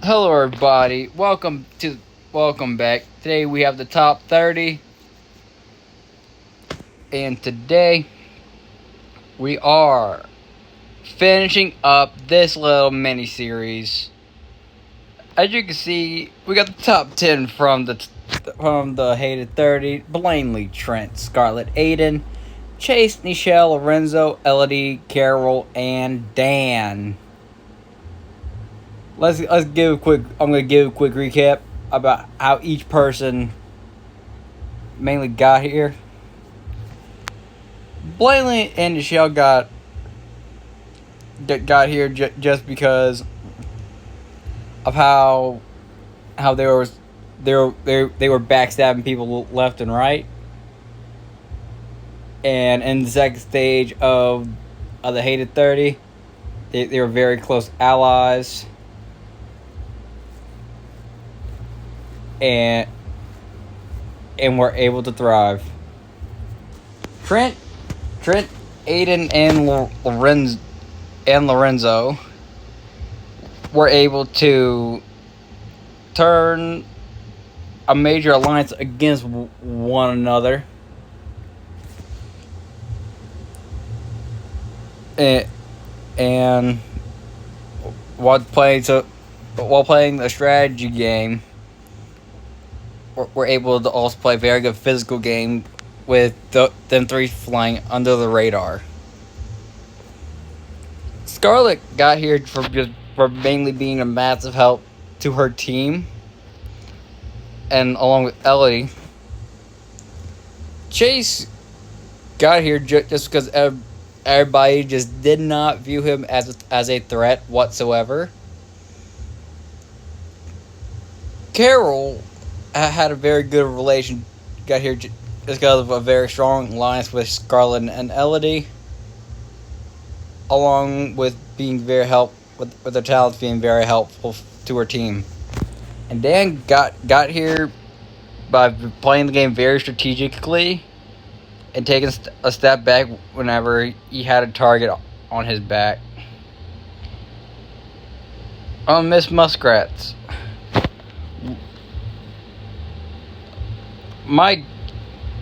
Hello, everybody. Welcome back. Today we have the top 30, and today we are finishing up this little mini series. As you can see, we got the top 10 from the hated 30: Blanley, Trent, Scarlett, Aiden, Chase, Nichelle, Lorenzo, Elodie, Carol, and Dan. Let's give a quick. I'm gonna give a quick recap about how each person mainly got here. Blanley and Nichelle got here just because of how they were backstabbing people left and right, and in the second stage of the hated 30, they were very close allies, and were able to thrive. Trent, Trent, Aiden, and Lorenzo were able to turn a major alliance against one another, and while playing the strategy game, we're able to also play a very good physical game with them three flying under the radar. Scarlett got here for mainly being a massive help to her team, and along with Elodie. Chase got here just because everybody just did not view him as a threat whatsoever. Carol had a very good relation. Got here just because of a very strong alliance with Scarlett and Elodie, along with being with their talents being very helpful to her team. And Dan got here by playing the game very strategically and taking a step back whenever he had a target on his back. Miss Muskrats. Mike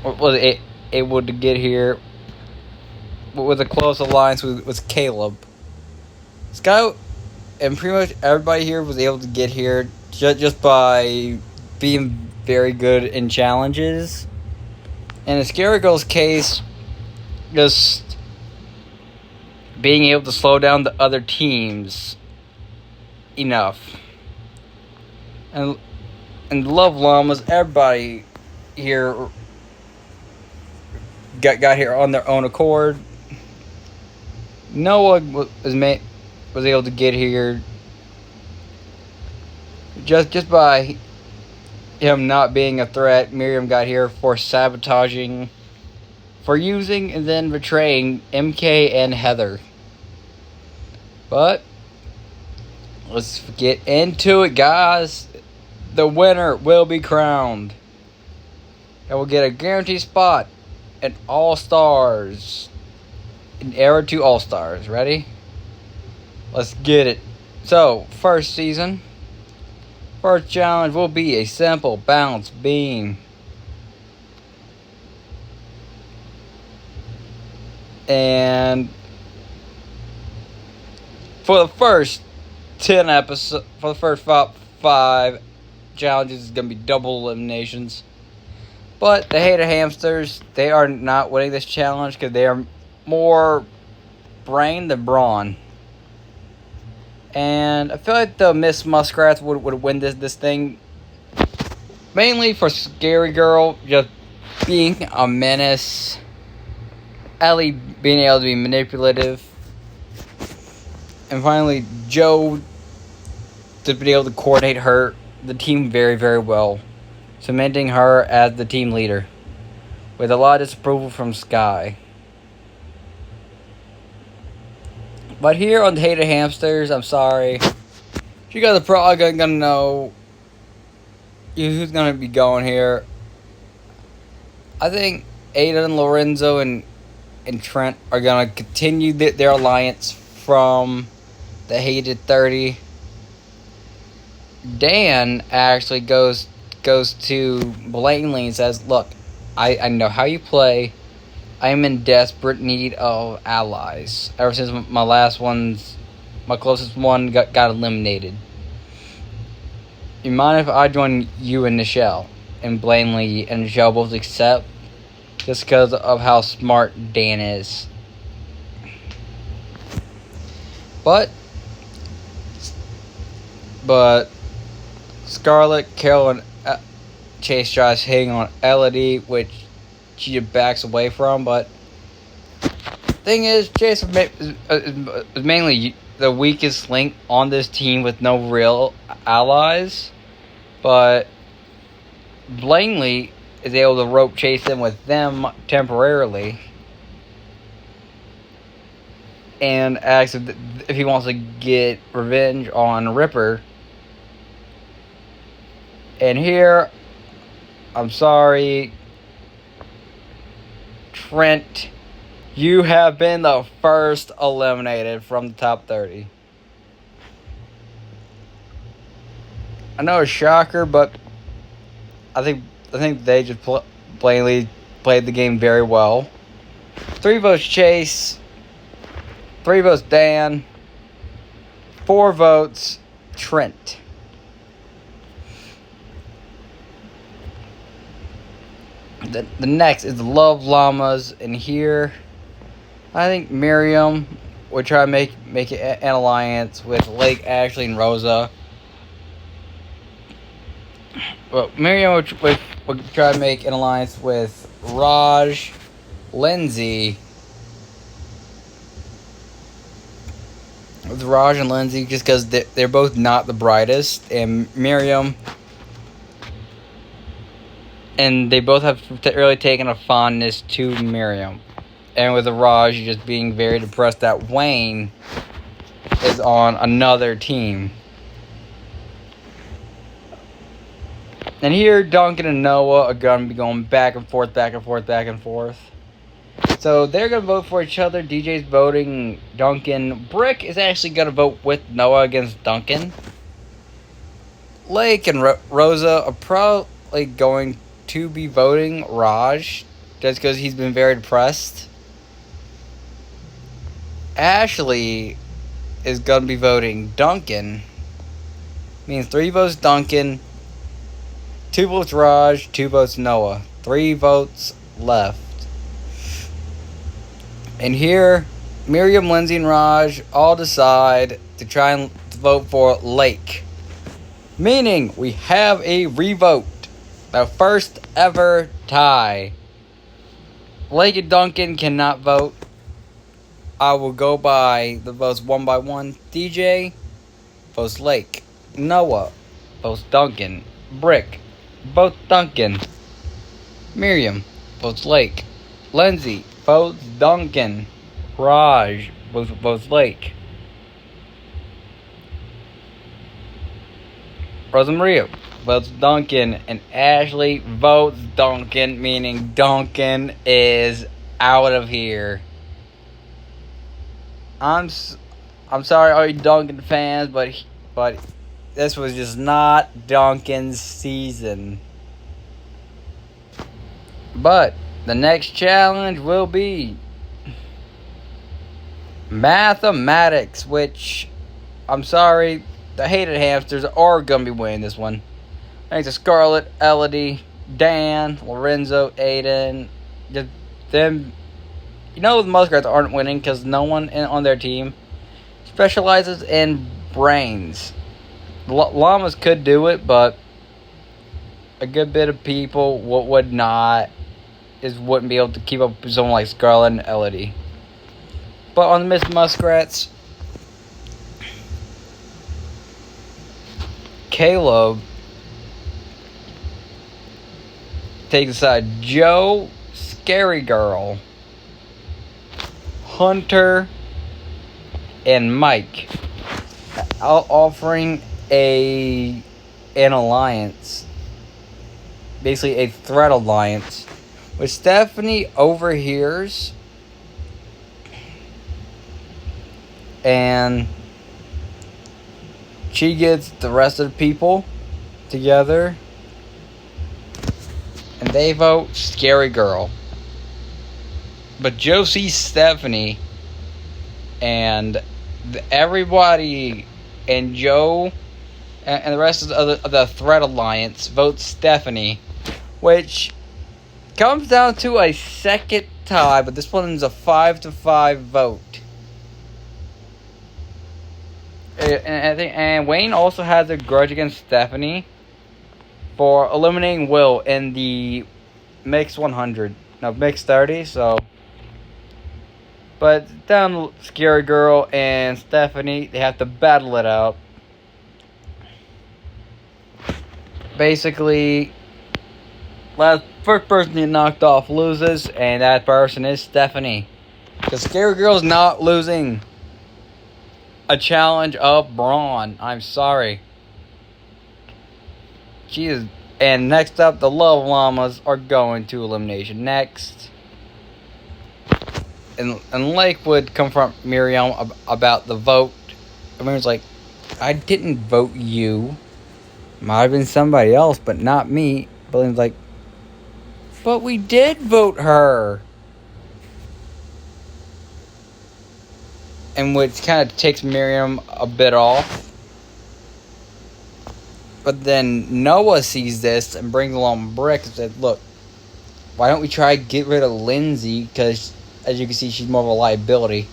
was able to get here with a close alliance with Caleb. Scout and pretty much everybody here was able to get here just by being very good in challenges. And in Scary Girl's case, just being able to slow down the other teams enough. And Love Llamas, everybody here got here on their own accord. Noah was able to get here just by him not being a threat. Miriam got here for sabotaging, for using and then betraying MK and Heather. But let's get into it, guys. The winner will be crowned and will get a guaranteed spot in All-Stars, in Era 2 All-Stars. Ready? Let's get it. So, first challenge will be a simple bounce beam. And for the first 10 episodes, for the first five challenges, is going to be double eliminations. But the hated hamsters, they are not winning this challenge because they are more brain than brawn. And I feel like the Miss Muskrats would win this thing. Mainly for Scary Girl just being a menace. Ellie being able to be manipulative. And finally, Joe just being able to coordinate the team very, very well. Cementing her as the team leader. With a lot of disapproval from Sky. But here on the Hated Hamsters, I'm sorry. You guys are probably gonna know who's gonna be going here. I think Aiden, Lorenzo, and Trent are gonna continue their alliance from the Hated 30. Dan actually goes to Blaney and says, "Look, I know how you play. I'm in desperate need of allies. Ever since my closest one got eliminated. You mind if I join you and Nichelle?" And Blaney and Nichelle both accept, just because of how smart Dan is. But Scarlet, Carol, and Chase tries hitting on Elodie, which she just backs away from. But thing is, Chase is mainly the weakest link on this team with no real allies. But Blaney is able to rope Chase in with them temporarily, and asks if he wants to get revenge on Ripper. And here, I'm sorry, Trent, you have been the first eliminated from the top 30. I know it's a shocker, but I think they just plainly played the game very well. 3 votes Chase, 3 votes Dan, 4 votes Trent. The next is the Love Llamas, and here I think Miriam would try to make an alliance with Lake, Ashley, and Rosa. Well, Miriam would try to make an alliance with Raj, Lindsay. With Raj and Lindsay, just because they're both not the brightest, and Miriam. And they both have really taken a fondness to Miriam. And with Raj just being very depressed that Wayne is on another team. And here, Duncan and Noah are going to be going back and forth. So they're going to vote for each other. DJ's voting Duncan. Brick is actually going to vote with Noah against Duncan. Lake and Rosa are probably going to be voting Raj, just because he's been very depressed. Ashley is going to be voting Duncan. Means 3 votes Duncan, 2 votes Raj, 2 votes Noah. 3 votes left. And here, Miriam, Lindsay, and Raj all decide to try and vote for Lake. Meaning, we have a revote. The first ever tie. Lake and Duncan cannot vote. I will go by the votes one by one. DJ votes Lake. Noah votes Duncan. Brick votes Duncan. Miriam votes Lake. Lindsay votes Duncan. Raj votes Lake. Rosa Maria votes Duncan, and Ashley votes Duncan, meaning Duncan is out of here. I'm sorry, all you Duncan fans, but this was just not Duncan's season. But the next challenge will be mathematics, which I'm sorry, the hated hamsters are gonna be winning this one. Thanks to Scarlet, Elodie, Dan, Lorenzo, Aiden. Just them. You know the Muskrats aren't winning because no one on their team specializes in brains. Llamas could do it, but a good bit of people would not. Wouldn't be able to keep up with someone like Scarlet and Elodie. But on the Miss Muskrats, Caleb takes aside Joe, Scary Girl, Hunter, and Mike, offering an alliance, basically a threat alliance, which Stephanie overhears and she gets the rest of the people together, and they vote Scary Girl. But Joe sees Stephanie, and everybody, and Joe and the rest of the Threat Alliance vote Stephanie, which comes down to a second tie, but this one's a 5-5 vote. And Wayne also has a grudge against Stephanie for eliminating Will in the mixed 100. No, mixed 30, so. But down Scary Girl and Stephanie, they have to battle it out. Basically, first person to get knocked off loses, and that person is Stephanie. Because Scary Girl's not losing a challenge of Braun. I'm sorry. She is. And next up, the Love Llamas are going to elimination next. And Lakewood confront Miriam about the vote. Miriam's like, I didn't vote you. Might have been somebody else, but not me. William's like, but we did vote her. And which kind of takes Miriam a bit off. But then Noah sees this and brings along Brick and said, look, why don't we try to get rid of Lindsay? Because, as you can see, she's more of a liability.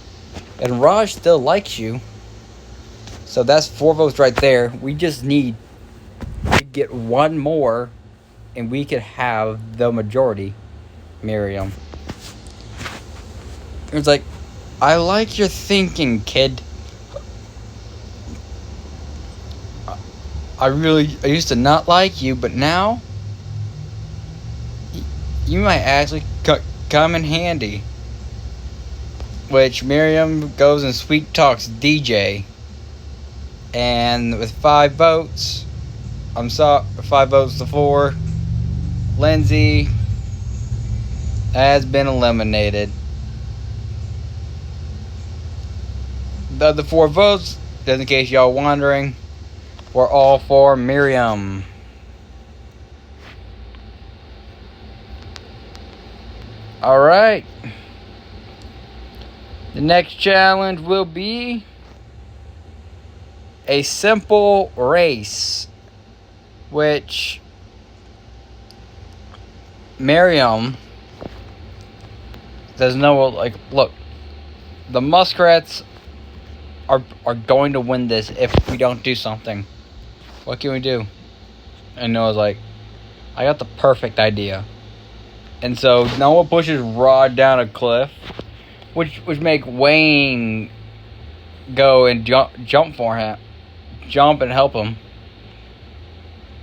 And Raj still likes you. So that's 4 votes right there. We just need to get one more, and we could have the majority, Miriam. It's like, I like your thinking, kid. I used to not like you, but now you might actually come in handy. Which Miriam goes and sweet talks DJ. And with 5 votes, 5 votes to 4, Lindsay has been eliminated. The other 4 votes, just in case y'all wondering, were all for Miriam. Alright. The next challenge will be a simple race, which Miriam doesn't know. Like, look, the Muskrats are going to win this if we don't do something. What can we do? And Noah's like, I got the perfect idea. And so Noah pushes Rod down a cliff, which make Wayne go and jump for him, jump and help him.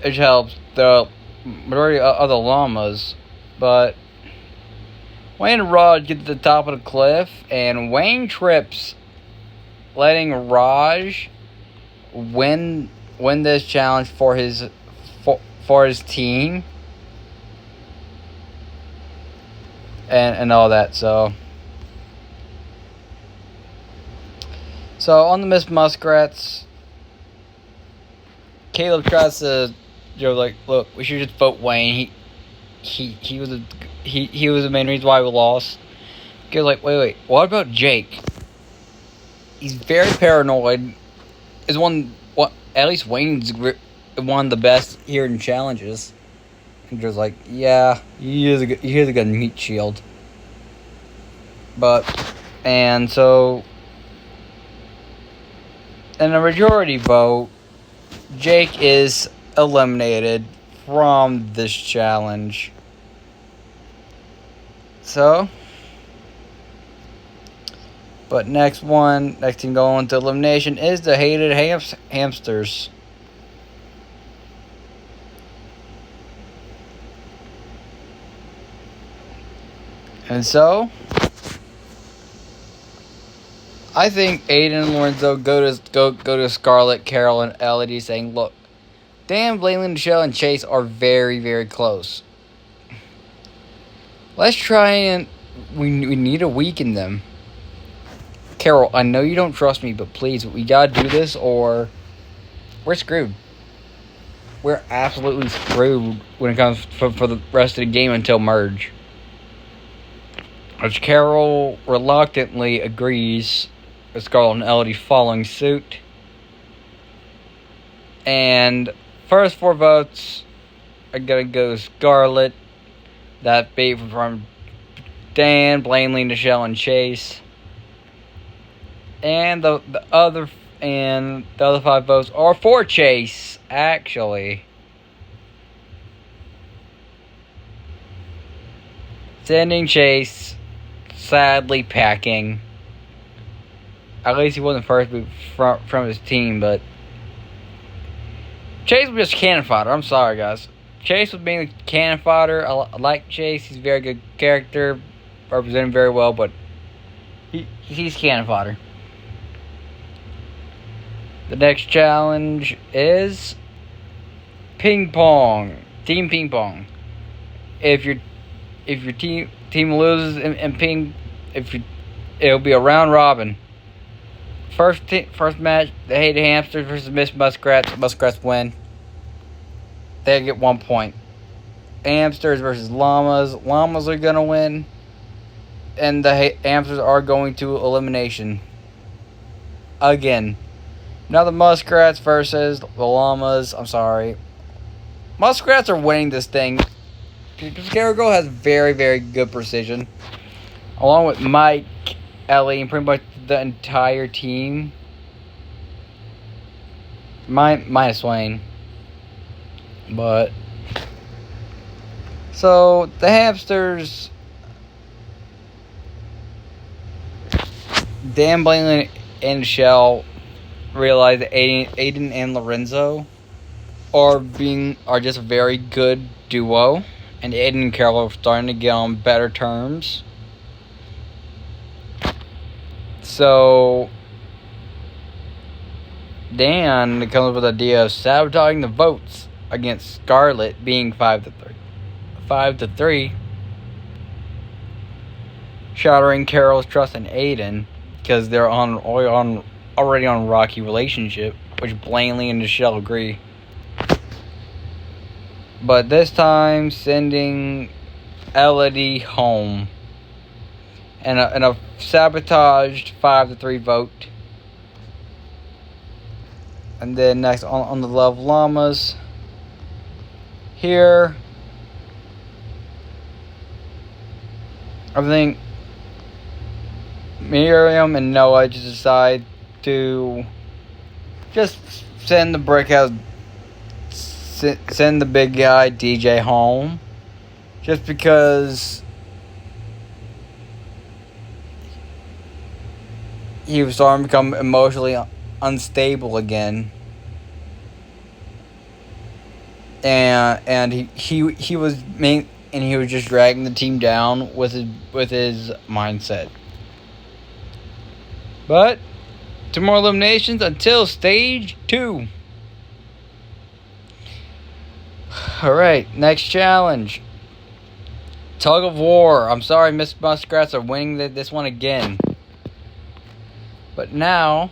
Which helps the majority of the llamas, but Wayne and Rod get to the top of the cliff, and Wayne trips, letting Raj win this challenge for his team and all that. So on the Miss Muskrats, Caleb tries to, like, look, we should just vote Wayne. He was the main reason why we lost. Caleb's like, wait, what about Jake? He's very paranoid. At least Wayne's one of the best here in challenges. And just like, yeah, he is a good meat shield. And so, in a majority vote, Jake is eliminated from this challenge. So, but next team going to elimination is the Hated Hamsters. And so, I think Aiden and Lorenzo go to Scarlett, Carol, and Elodie saying, look, Dan, Blaine, Michelle, and Chase are very, very close. Let's try and we need to weaken them. Carol, I know you don't trust me, but please, we gotta do this, or we're screwed. We're absolutely screwed when it comes for the rest of the game until merge. As Carol reluctantly agrees with Scarlet and Elodie following suit. And first 4 votes are gonna go Scarlet. That beat from Dan, Blanley, Nichelle, and Chase. And the other 5 votes are for Chase, actually. Sending Chase sadly packing. At least he wasn't first from his team, but Chase was just cannon fodder. I'm sorry, guys. Chase was being a cannon fodder. I like Chase. He's a very good character, represented very well, but he's cannon fodder. The next challenge is ping pong. Team ping pong. If your team loses in ping, it'll be a round robin. First match, the Hated Hamsters versus Miss Muskrats. Muskrats win. They get 1 point. Hamsters versus Llamas. Llamas are gonna win, and the Hamsters are going to elimination. Again. Now the Muskrats versus the Llamas. I'm sorry. Muskrats are winning this thing. Scaragirl has very, very good precision. Along with Mike, Ellie, and pretty much the entire team. Minus Wayne. But so the Hamsters, Dan, Blaney, and Shell realize that Aiden and Lorenzo are just a very good duo, and Aiden and Carol are starting to get on better terms. So Dan comes up with the idea of sabotaging the votes against Scarlet, being 5-3, shattering Carol's trust in Aiden because they're already on rocky relationship, which Blanley and Nichelle agree. But this time, sending Elodie home. And a sabotaged 5-3 vote. And then next on the Love Llamas. Here, I think Miriam and Noah just decide to just send the Brickhouse, send the big guy DJ home, just because he was starting to become emotionally unstable again, and he was just dragging the team down with his mindset. But 2 more eliminations until stage 2. Alright, next challenge. Tug of War. I'm sorry, Miss Muskrats are winning this one again. But now,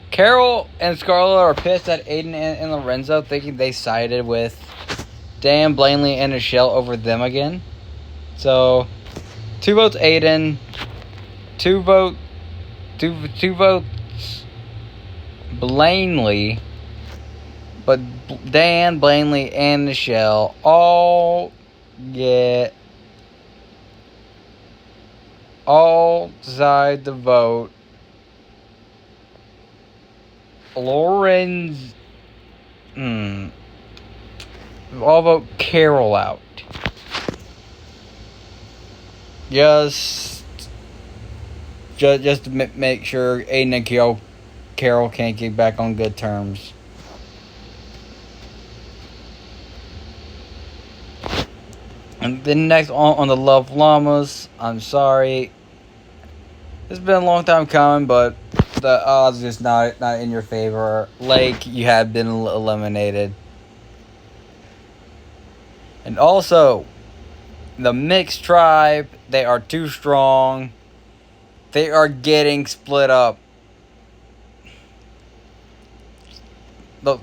Carol and Scarlett are pissed at Aiden and Lorenzo, thinking they sided with Dan, Blanley, and Nichelle over them again. So, 2 votes Aiden, 2 votes Blanley, but Dan, Blanley, and Nichelle all decide to vote Lauren's. All vote Carol out. Just to make sure Aiden and Carol can't get back on good terms. And then next on the Love Llamas, I'm sorry. It's been a long time coming, but the odds are just not in your favor. Lake, you have been eliminated. And also, the Mixed Tribe, they are too strong. They are getting split up.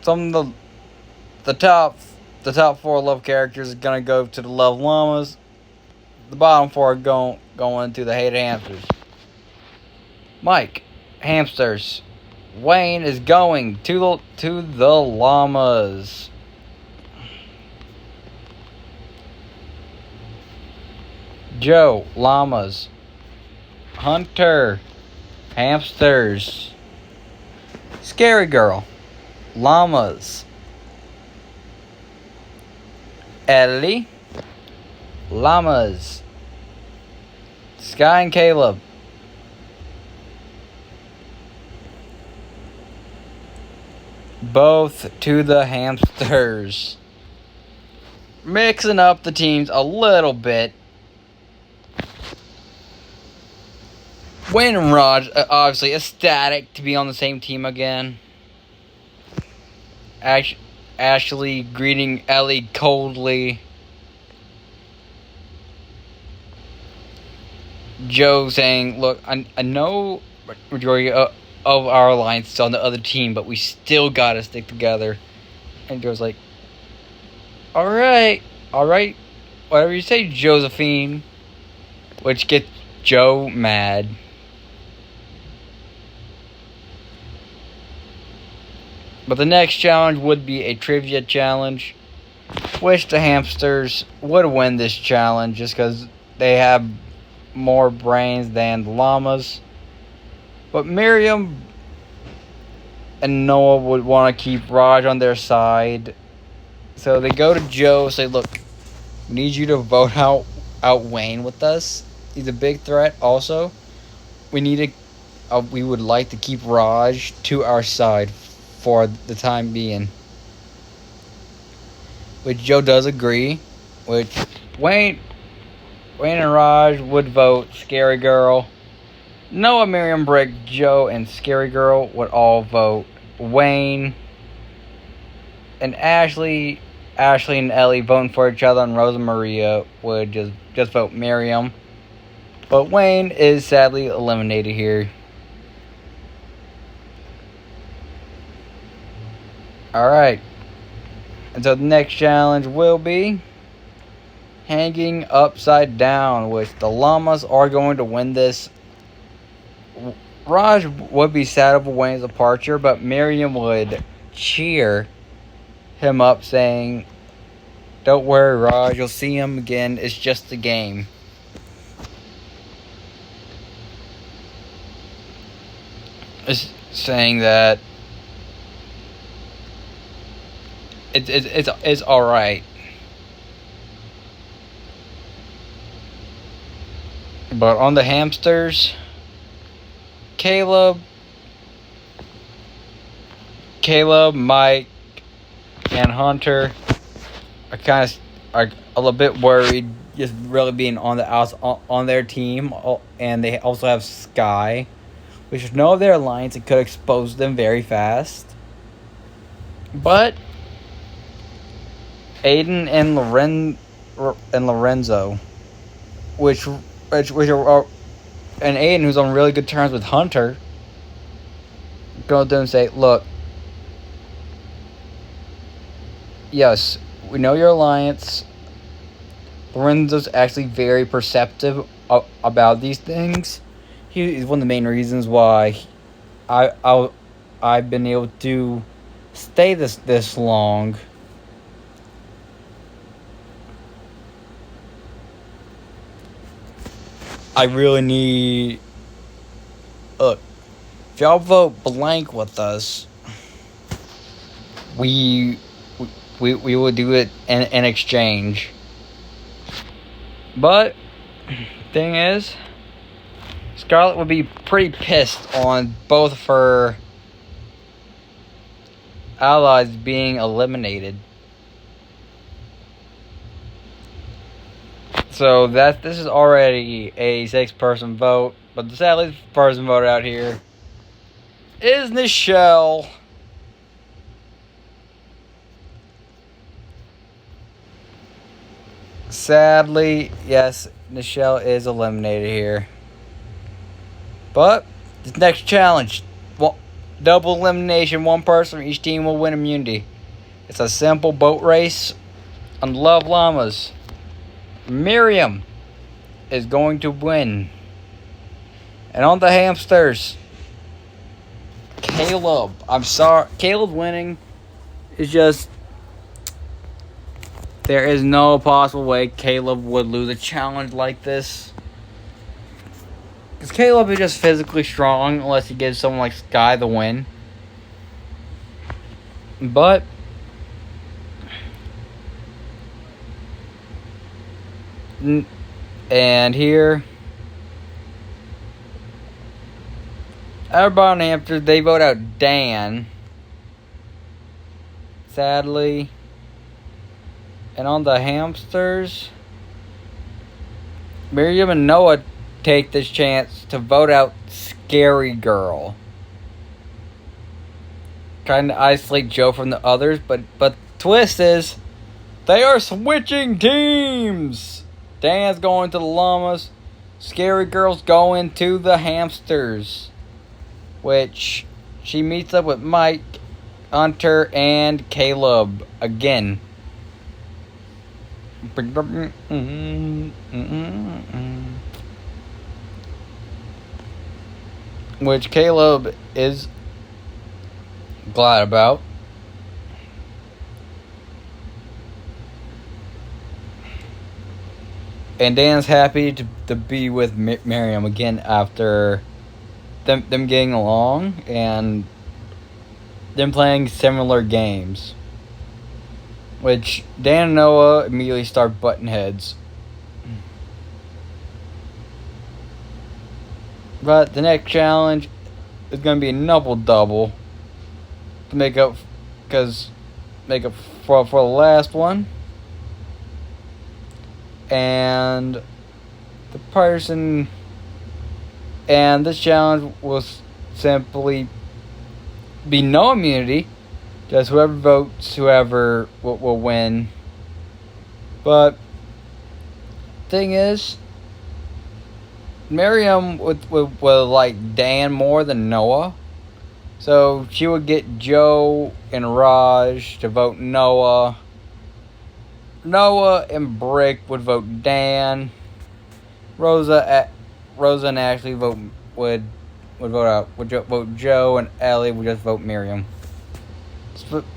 some of the top four love characters are gonna go to the love llamas. The bottom four are going to the hated hamsters. Mike, hamsters. Wayne is going to the llamas. Joe, llamas. Hunter, hamsters. Scary girl, llamas. Ellie, llamas. Sky and Caleb, both to the hamsters. Mixing up the teams a little bit. Wayne and Raj, obviously ecstatic to be on the same team again. Ashley greeting Ellie coldly. Joe saying, look, I know majority of our alliance is on the other team, but we still gotta stick together. And Joe's like, alright, whatever you say, Josephine. Which gets Joe mad. But the next challenge would be a trivia challenge, which the hamsters would win this challenge just because they have more brains than the llamas. But Miriam and Noah would want to keep Raj on their side. So they go to Joe and say, look, we need you to vote out Wayne with us. He's a big threat also. We would like to keep Raj to our side for the time being. Which Joe does agree. Which Wayne and Raj would vote Scary Girl. Noah, Miriam, Brick, Joe, and Scary Girl would all vote Wayne. And Ashley and Ellie voting for each other, and Rosa Maria would just vote Miriam. But Wayne is sadly eliminated here. Alright. And so the next challenge will be hanging upside down, which the llamas are going to win this. Raj would be sad over Wayne's departure, but Miriam would cheer him up, saying, don't worry, Raj, you'll see him again. It's just a game. It's saying that it's all right. But on the hamsters, Caleb, Mike, and Hunter are a little bit worried, just really being on their team, and they also have Sky, which is no of their alliance. It could expose them very fast. But Aiden and Lorenzo, which are, and Aiden, who's on really good terms with Hunter, go to them and say, look, yes, we know your alliance. Lorenzo's actually very perceptive about these things. He's one of the main reasons why I've been able to stay this long. I really need... Look, if y'all vote blank with us, we will do it in exchange. But, thing is, Scarlet would be pretty pissed on both of her allies being eliminated. So this is already a 6-person vote, but the sadly person voted out here is Nichelle. Sadly, yes, Nichelle is eliminated here. But this next challenge, well, Double elimination. One person from each team will win immunity. It's a simple boat race on Love Llamas. Miriam is going to win. And on the hamsters, Caleb. I'm sorry. Caleb winning is just... There is no possible way Caleb would lose a challenge like this. Because Caleb is just physically strong unless he gives someone like Sky the win. But... And here... Everybody on the hamsters, they vote out Dan. Sadly. And on the hamsters, Miriam and Noah take this chance to vote out Scary Girl. Trying to isolate Joe from the others, but twist is, they are switching teams! Dan's going to the Llamas, Scary Girl's going to the hamsters. Which, she meets up with Mike, Hunter, and Caleb again. Which Caleb is glad about. And Dan's happy to be with Miriam again after them getting along and them playing similar games. Which Dan and Noah immediately start butting heads. But the next challenge is going to be a double to make up for the last one. And the person... And this challenge will simply be no immunity. Just whoever votes, whoever will win. But thing is, Miriam would like Dan more than Noah. So she would get Joe and Raj to vote Noah. Noah and Brick would vote Dan. Rosa and Ashley would vote Joe, and Ellie would just vote Miriam.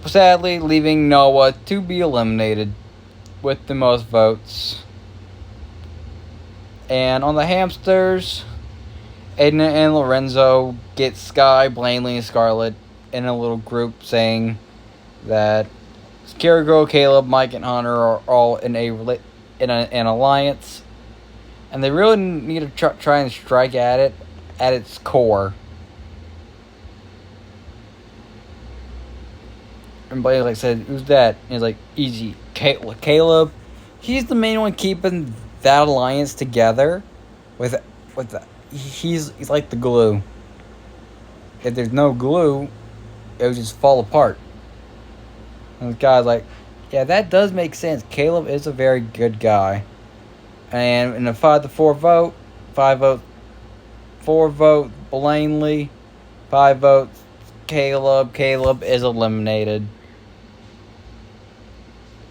Sadly, leaving Noah to be eliminated with the most votes. And on the hamsters, Aiden and Lorenzo get Sky, Blanley, and Scarlett in a little group saying that Scary Girl, Caleb, Mike, and Hunter are all in an alliance. And they really need to try and strike at it at its core. And Blake said, "Who's that?" And he's like, "Easy, Caleb. He's the main one keeping that alliance together. He's like the glue. If there's no glue, it would just fall apart." And the guy's like, "Yeah, that does make sense. Caleb is a very good guy." And in a 5-4 vote, 4 vote Blanley, 5 votes Caleb. Caleb is eliminated.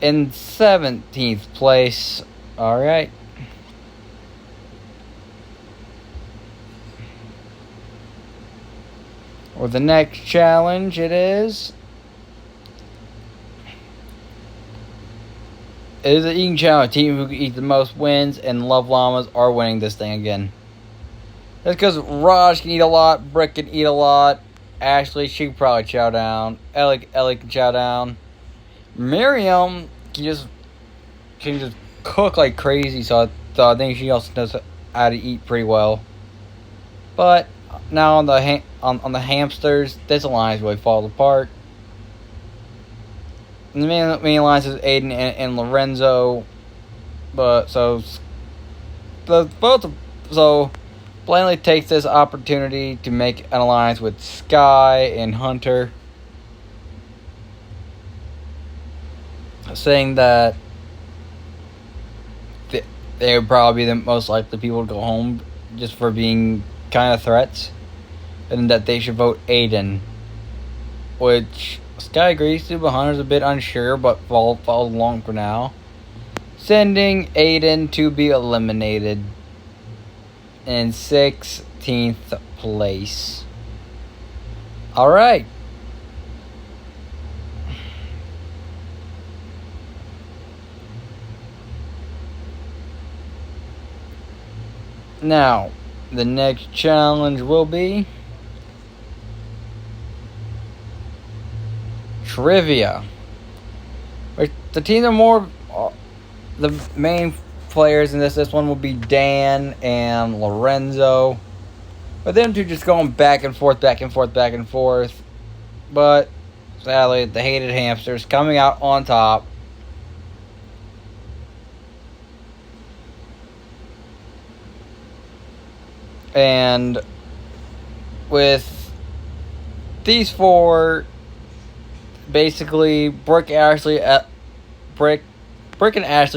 In 17th place, alright. Or the next challenge it is. It is an eating challenge. Team who can eat the most wins, and Love Llamas are winning this thing again. That's because Raj can eat a lot, Brick can eat a lot, Ashley, she can probably chow down, Ellie can chow down. Miriam can just cook like crazy, so I think she also knows how to eat pretty well. But now on the hamsters, this alliance really falls apart. And the main alliance is Aiden and Lorenzo, but so Blanley takes this opportunity to make an alliance with Sky and Hunter, saying that they would probably be the most likely people to go home just for being kind of threats, and that they should vote Aiden. which Sky agrees to, but Hunter's a bit unsure, but follows along for now. Sending Aiden to be eliminated in 16th place. Alright. Now, the next challenge will be Trivia. The team are more the main players in this one will be Dan and Lorenzo. But them two just going back and forth. But sadly, the hated hamsters coming out on top. And with these four, basically, Brick and Ashley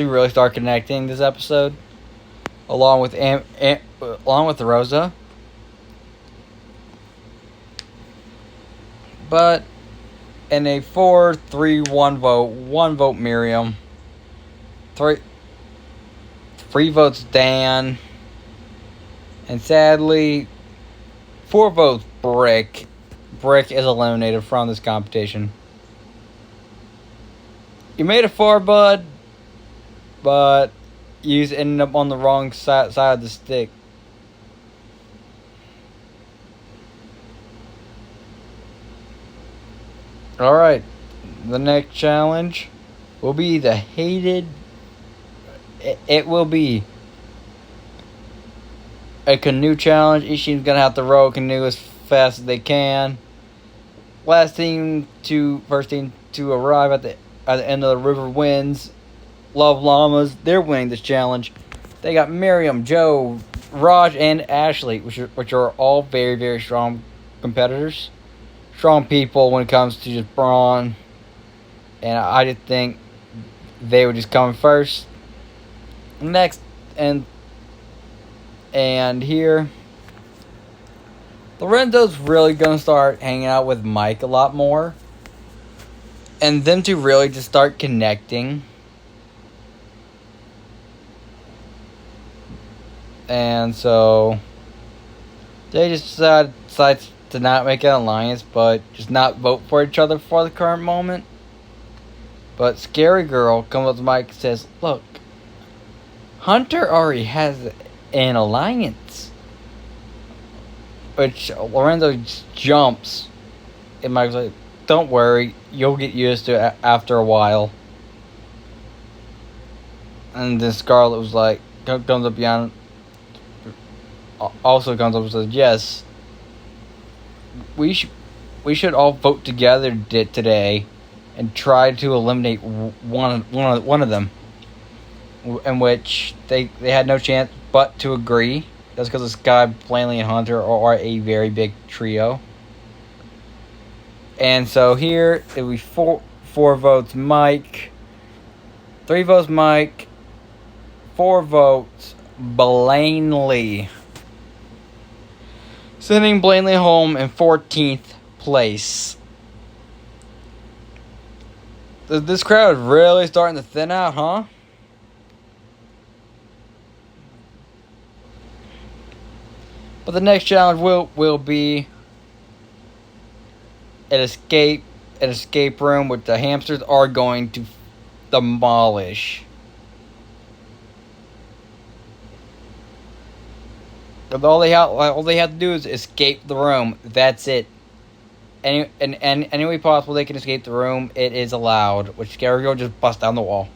really start connecting this episode, along with Rosa. But in a 4-3-1 vote, 1 vote Miriam, 3 votes Dan, and sadly, 4 votes Brick. Brick is eliminated from this competition. You made it far, bud, but you ended up on the wrong side of the stick. Alright, the next challenge will be the hated... It will be a canoe challenge. Each team's going to have to row a canoe as fast as they can. First team to arrive at the end of the river wins. Love Llamas, they're winning this challenge. They got Miriam, Joe, Raj, and Ashley, which are all very, very strong competitors. Strong people when it comes to just brawn. And I just think they would just come first. Next, and here, Lorenzo's really going to start hanging out with Mike a lot more. And them two really just start connecting. And so they just decide to not make an alliance, but just not vote for each other for the current moment. But Scary Girl comes up to Mike and says, "Look, Hunter already has an alliance." Which Lorenzo just jumps. And Mike's like, "Don't worry, you'll get used to it after a while." And then Scarlet was like, comes up behind, also comes up and says, "Yes, we should all vote together today and try to eliminate one of them." In which they had no chance but to agree. That's because Sky, Blanley, and Hunter are a very big trio. And so here it will be 4 votes Mike, 3 votes Mike, 4 votes Blanley, sending Blanley home in 14th place. This crowd is really starting to thin out, huh? But the next challenge will be an escape room, which the hamsters are going to demolish. All they have to do is escape the room. That's it. Any way possible they can escape the room, it is allowed. Which Scary Girl just busts down the wall.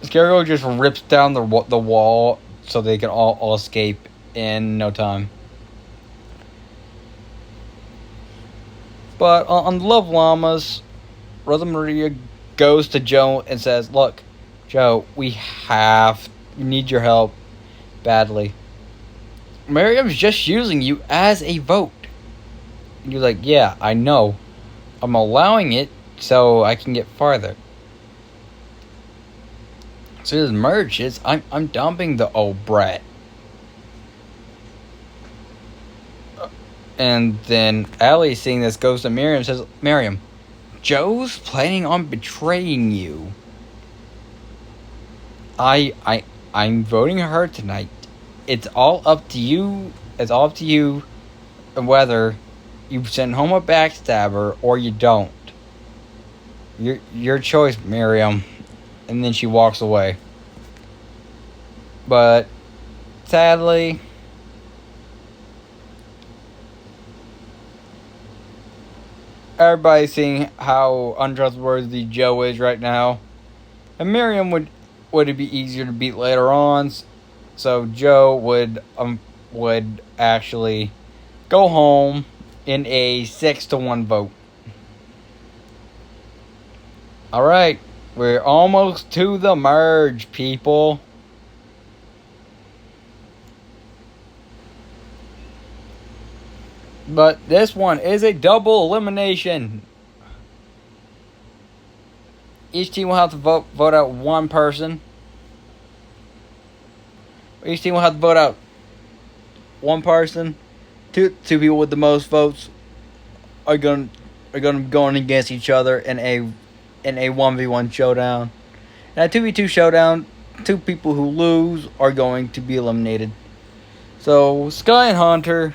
Scary Girl just rips down the wall so they can all escape in no time. But on the Love Llamas, Rosa Maria goes to Joe and says, "Look, Joe, we need your help badly. Miriam's just using you as a vote." And you're like, "Yeah, I know. I'm allowing it so I can get farther. So this merge is I'm dumping the old brat." And then Allie, seeing this, goes to Miriam and says, Miriam, Joe's planning on betraying you. I'm voting her tonight. It's all up to you. It's all up to you whether you send home a backstabber or you don't. Your choice, Miriam. And then she walks away. But sadly, everybody's seeing how untrustworthy Joe is right now. And Miriam would it be easier to beat later on, so Joe would actually go home in a 6-1 vote. Alright, we're almost to the merge, people. But this one is a double elimination. Each team will have to vote out one person. Each team will have to vote out one person. Two people with the most votes are going to be going against each other in a 1v1 showdown. In a 2v2 showdown, two people who lose are going to be eliminated. So Sky and Hunter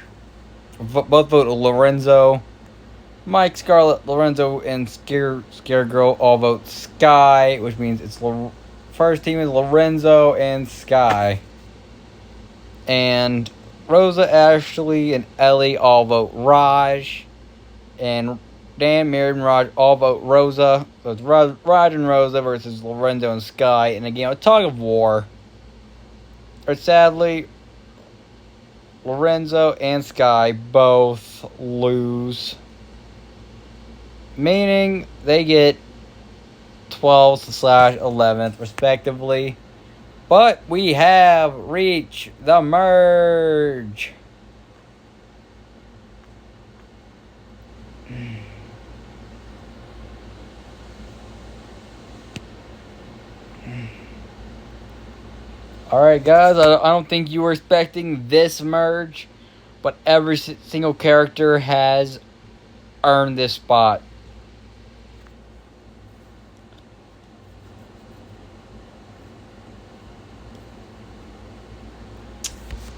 both vote Lorenzo. Mike, Scarlet, Lorenzo, and Scare Girl all vote Sky, which means it's first team is Lorenzo and Sky. And Rosa, Ashley, and Ellie all vote Raj. And Dan, Miriam, and Raj all vote Rosa. So it's Raj and Rosa versus Lorenzo and Sky in a game of tug of war. But sadly, Lorenzo and Sky both lose, meaning they get 12th/11th respectively. But we have reached the merge. Alright guys, I don't think you were expecting this merge, but every single character has earned this spot.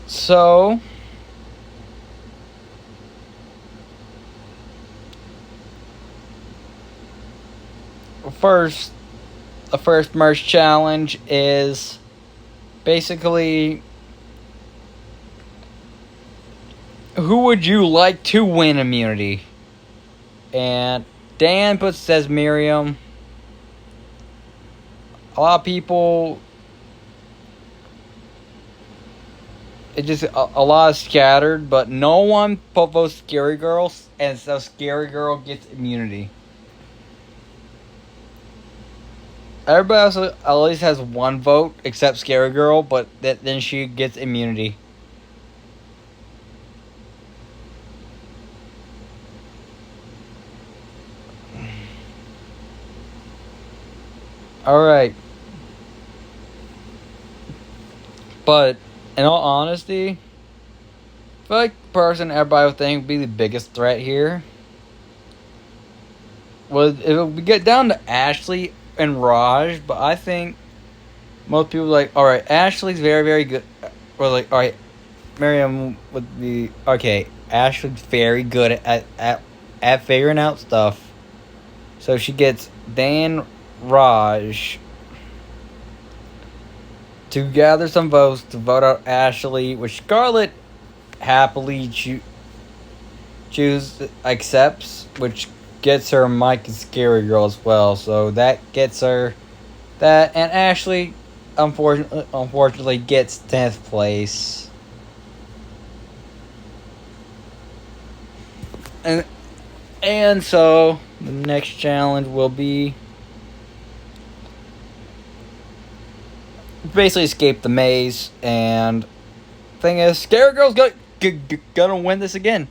So, the first merge challenge is basically, who would you like to win immunity? And Dan says Miriam. A lot of people, it just a lot of scattered, but no one votes Scary Girl, and so Scary Girl gets immunity. Everybody else at least has one vote, except Scary Girl, but then she gets immunity. Alright. But, in all honesty, I feel like the person everybody would think would be the biggest threat here it would get down to Ashley and Raj, but I think most people are like, alright, Ashley's very, very good. Or like, alright, Miriam would be, okay, Ashley's very good at figuring out stuff. So she gets Dan, Raj to gather some votes to vote out Ashley, which Scarlet happily accepts, which gets her Mike and Scary Girl as well. So that gets her that, and Ashley unfortunately gets 10th place. And so the next challenge will be basically escape the maze, and thing is, Scary Girl's gonna win this again.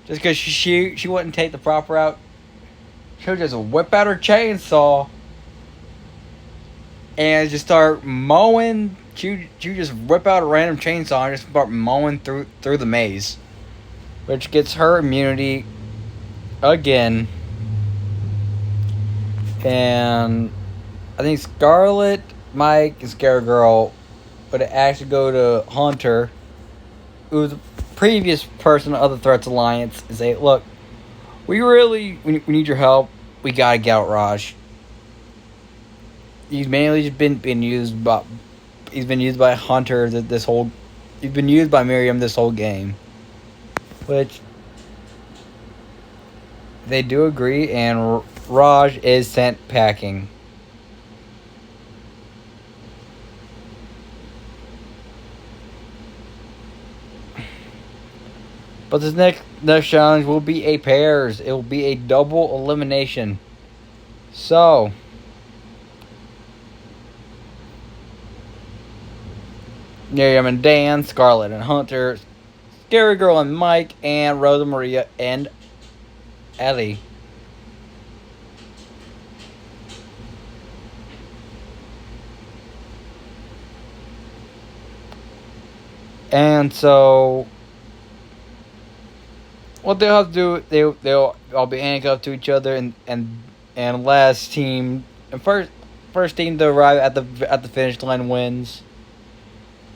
Just because she wouldn't take the proper route. She'll just whip out her chainsaw and just start mowing. She just whip out a random chainsaw and just start mowing through the maze. which gets her immunity again. And I think Scarlet, Mike, and Scary Girl would actually go to Hunter, who was the previous person of the Threats Alliance, and say, look, we need your help. We gotta get out Raj. He's mainly just been used by Hunter he's been used by Miriam this whole game. Which they do agree, and Raj is sent packing. But this next challenge will be a pairs. It will be a double elimination. So Miriam and Dan, Scarlet and Hunter, Scary Girl and Mike, and Rosa Maria and Ellie. And so what they'll have to do, they'll all be handcuffed to each other, and last team and first team to arrive at the finish line wins.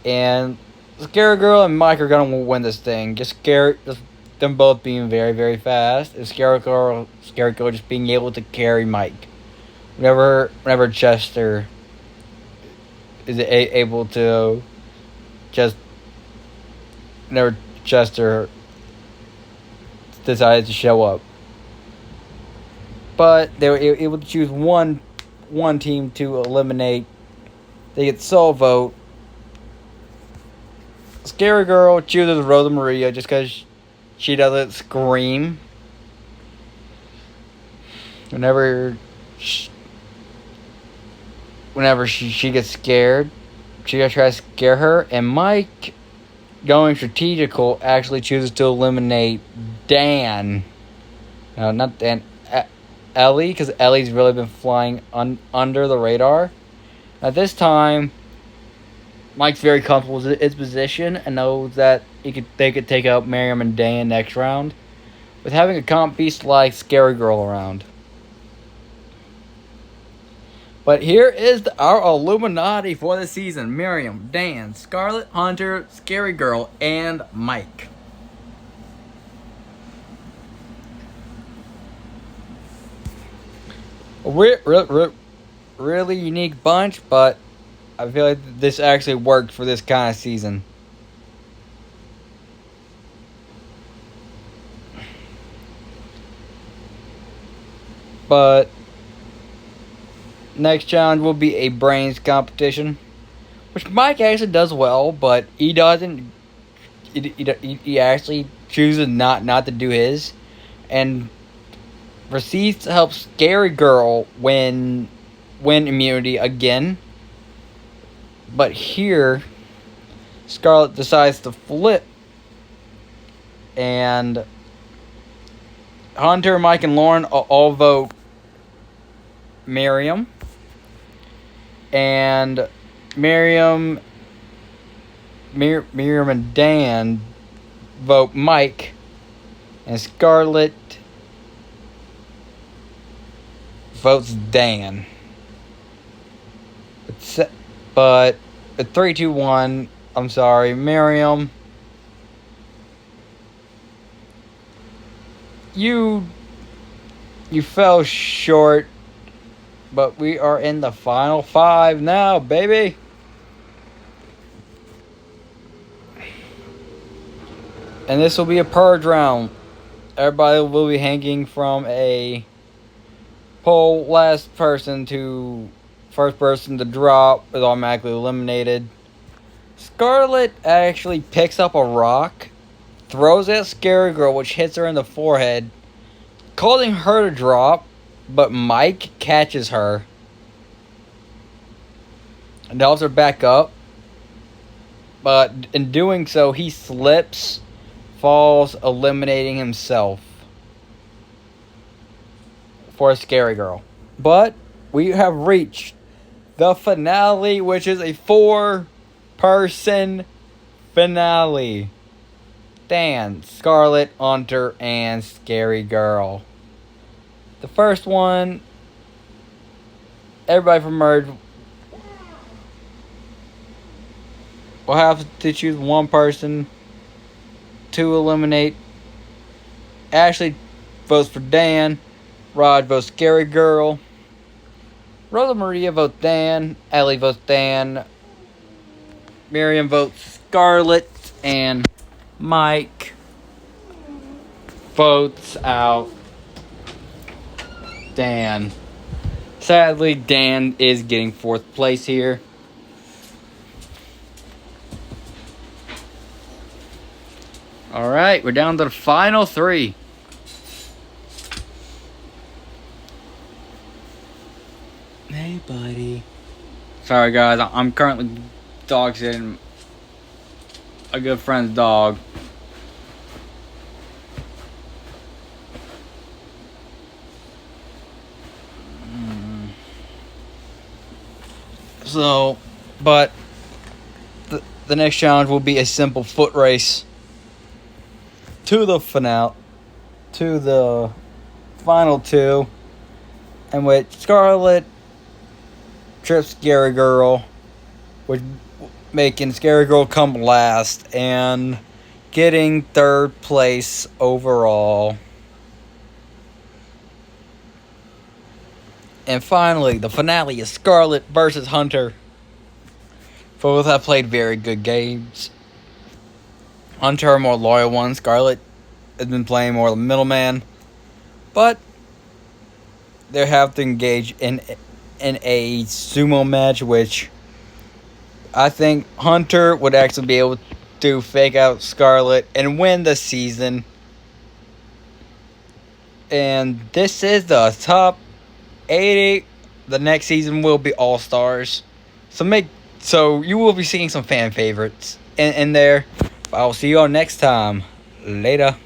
And Scary Girl and Mike are gonna win this thing. Just them both being very, very fast, and Scary Girl just being able to carry Mike. Whenever Chester is able to just whenever Chester decided to show up. But they were able to choose one team to eliminate. They get sole vote. Scary Girl chooses Rosa Maria just because she doesn't scream whenever she gets scared. She gonna try to scare her, and Mike, going strategical, actually chooses to eliminate Dan. No, not Dan. Ellie, because Ellie's really been flying under the radar. At this time, Mike's very comfortable with his position and knows that they could take out Miriam and Dan next round with having a comp beast like Scary Girl around. But here is our Illuminati for the season. Miriam, Dan, Scarlet, Hunter, Scary Girl, and Mike. Really unique bunch, but I feel like this actually worked for this kind of season. But next challenge will be a brains competition, which Mike actually does well, but he doesn't. He actually chooses not to do his, and proceeds to help Scary Girl win immunity again. But here, Scarlet decides to flip, and Hunter, Mike, and Lauren all vote Miriam. And Miriam and Dan vote Mike, and Scarlet votes Dan. But at 3, 2, 1, I'm sorry, Miriam, you fell short, but we are in the final 5 now, baby. And this will be a purge round. Everybody will be hanging from a pole. First person to drop is automatically eliminated. Scarlet actually picks up a rock, throws it at Scary Girl, which hits her in the forehead, causing her to drop, but Mike catches her and helps her back up. But in doing so, he slips, falls, eliminating himself for a Scary Girl. But we have reached the finale, which is a 4-person finale. Dan, Scarlet, Hunter, and Scary Girl. The first one, everybody from Merge will have to choose one person to eliminate. Ashley votes for Dan. Raj votes Scary Girl. Rosa Maria votes Dan. Ellie votes Dan. Miriam votes Scarlet. And Mike votes out Dan. Sadly, Dan is getting 4th place here. Alright, we're down to the final 3. Hey, buddy. Sorry, guys. I'm currently dog sitting a good friend's dog. So, but the next challenge will be a simple foot race to the finale, to the final 2, in which Scarlet trips Scary Girl, which making Scary Girl come last and getting 3rd place overall. And finally, the finale is Scarlet versus Hunter. Both have played very good games. Hunter, a more loyal one. Scarlet has been playing more the middleman. But they have to engage in a sumo match, which I think Hunter would actually be able to fake out Scarlet and win the season. And this is the top 80. The next season will be All Stars. So you will be seeing some fan favorites in there. I'll see you all next time. Later.